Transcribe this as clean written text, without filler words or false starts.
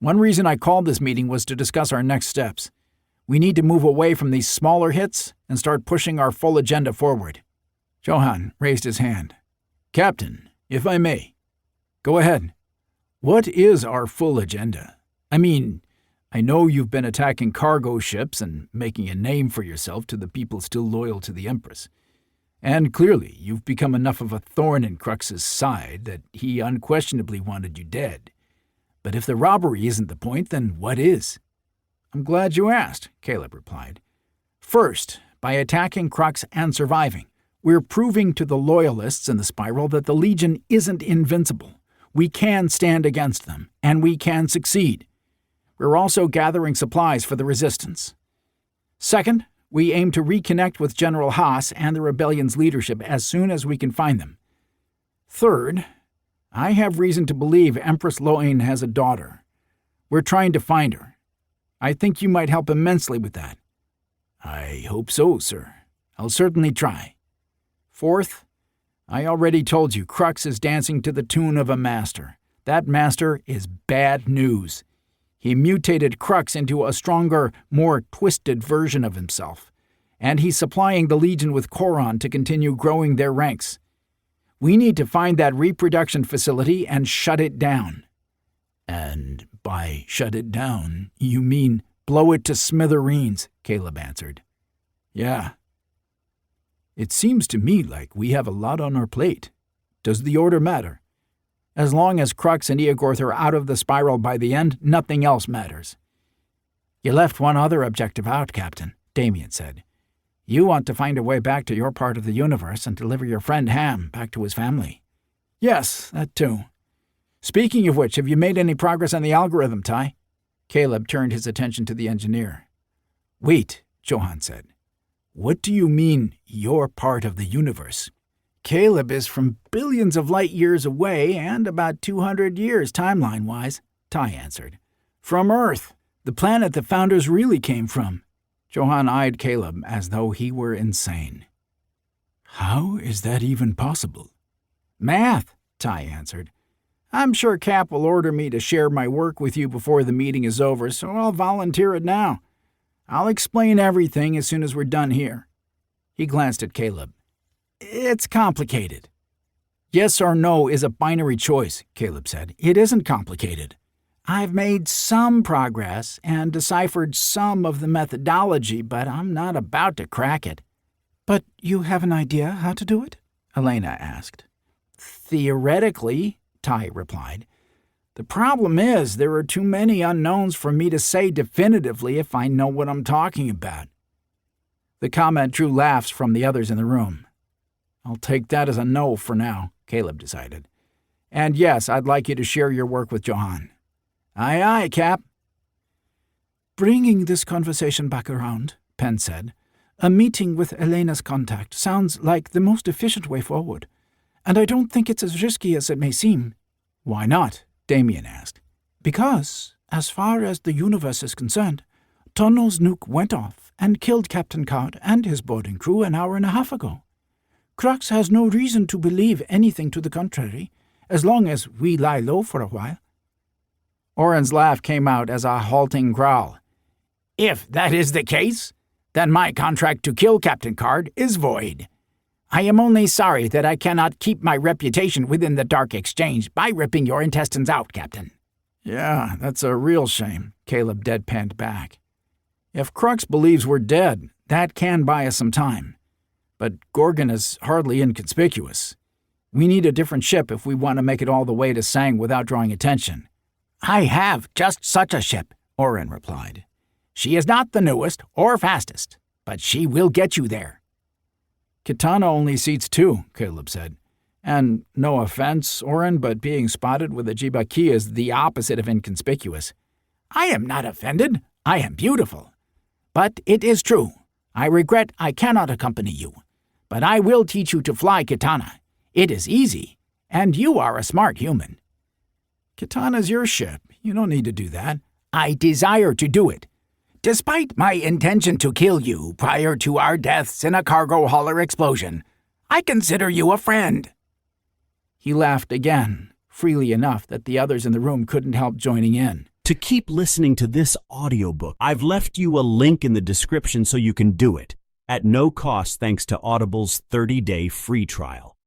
One reason I called this meeting was to discuss our next steps. We need to move away from these smaller hits and start pushing our full agenda forward." Johann raised his hand. "Captain, if I may." "Go ahead. What is our full agenda? I mean, I know you've been attacking cargo ships and making a name for yourself to the people still loyal to the Empress. And clearly, you've become enough of a thorn in Crux's side that he unquestionably wanted you dead. But if the robbery isn't the point, then what is?" "I'm glad you asked," Caleb replied. "First, by attacking Crux and surviving, we're proving to the Loyalists in the Spiral that the Legion isn't invincible. We can stand against them, and we can succeed. We're also gathering supplies for the Resistance. Second, we aim to reconnect with General Haas and the Rebellion's leadership as soon as we can find them. Third, I have reason to believe Empress Loain has a daughter. We're trying to find her. I think you might help immensely with that." "I hope so, sir. I'll certainly try." Fourth, I already told you Crux is dancing to the tune of a master. That master is bad news. He mutated Crux into a stronger, more twisted version of himself, and he's supplying the Legion with Choron to continue growing their ranks. We need to find that reproduction facility and shut it down." "And by shut it down, you mean blow it to smithereens," Caleb answered. "Yeah. It seems to me like we have a lot on our plate. Does the order matter? As long as Crux and Eogorth are out of the Spiral by the end, nothing else matters." "You left one other objective out, Captain," Damien said. "You want to find a way back to your part of the universe and deliver your friend Ham back to his family." "Yes, that too. Speaking of which, have you made any progress on the algorithm, Ty?" Caleb turned his attention to the engineer. "Wait," Johann said. "What do you mean, your part of the universe?" "Caleb is from billions of light years away and about 200 years timeline-wise," Ty answered. "From Earth, the planet the Founders really came from." Johann eyed Caleb as though he were insane. "How is that even possible?" "Math," Ty answered. "I'm sure Cap will order me to share my work with you before the meeting is over, so I'll volunteer it now. I'll explain everything as soon as we're done here." He glanced at Caleb. "It's complicated." "Yes or no is a binary choice," Caleb said. "It isn't complicated. I've made some progress and deciphered some of the methodology, but I'm not about to crack it." "But you have an idea how to do it?" Elena asked. "Theoretically," Ty replied. "The problem is there are too many unknowns for me to say definitively if I know what I'm talking about." The comment drew laughs from the others in the room. "I'll take that as a no for now," Caleb decided. "And yes, I'd like you to share your work with Johann." "Aye, aye, Cap." "Bringing this conversation back around," Penn said, "a meeting with Elena's contact sounds like the most efficient way forward, and I don't think it's as risky as it may seem." "Why not?" Damien asked. "Because, as far as the universe is concerned, Tonno's nuke went off and killed Captain Card and his boarding crew an hour and a half ago. Crux has no reason to believe anything to the contrary, as long as we lie low for a while." Oren's laugh came out as a halting growl. "If that is the case, then my contract to kill Captain Card is void. I am only sorry that I cannot keep my reputation within the Dark Exchange by ripping your intestines out, Captain." "Yeah, that's a real shame," Caleb deadpanned back. "If Crux believes we're dead, that can buy us some time. But Gorgon is hardly inconspicuous. We need a different ship if we want to make it all the way to Sang without drawing attention." "I have just such a ship," Oren replied. "She is not the newest or fastest, but she will get you there." "Kitana only seats 2, Caleb said. "And no offense, Oren, but being spotted with a Jibaki is the opposite of inconspicuous." "I am not offended. I am beautiful. But it is true. I regret I cannot accompany you. But I will teach you to fly Kitana. It is easy, and you are a smart human." "Kitana's your ship. You don't need to do that." "I desire to do it. Despite my intention to kill you prior to our deaths in a cargo hauler explosion, I consider you a friend." He laughed again, freely enough that the others in the room couldn't help joining in. to keep listening to this audiobook. I've left you a link in the description so you can do it at no cost thanks to Audible's 30-day free trial.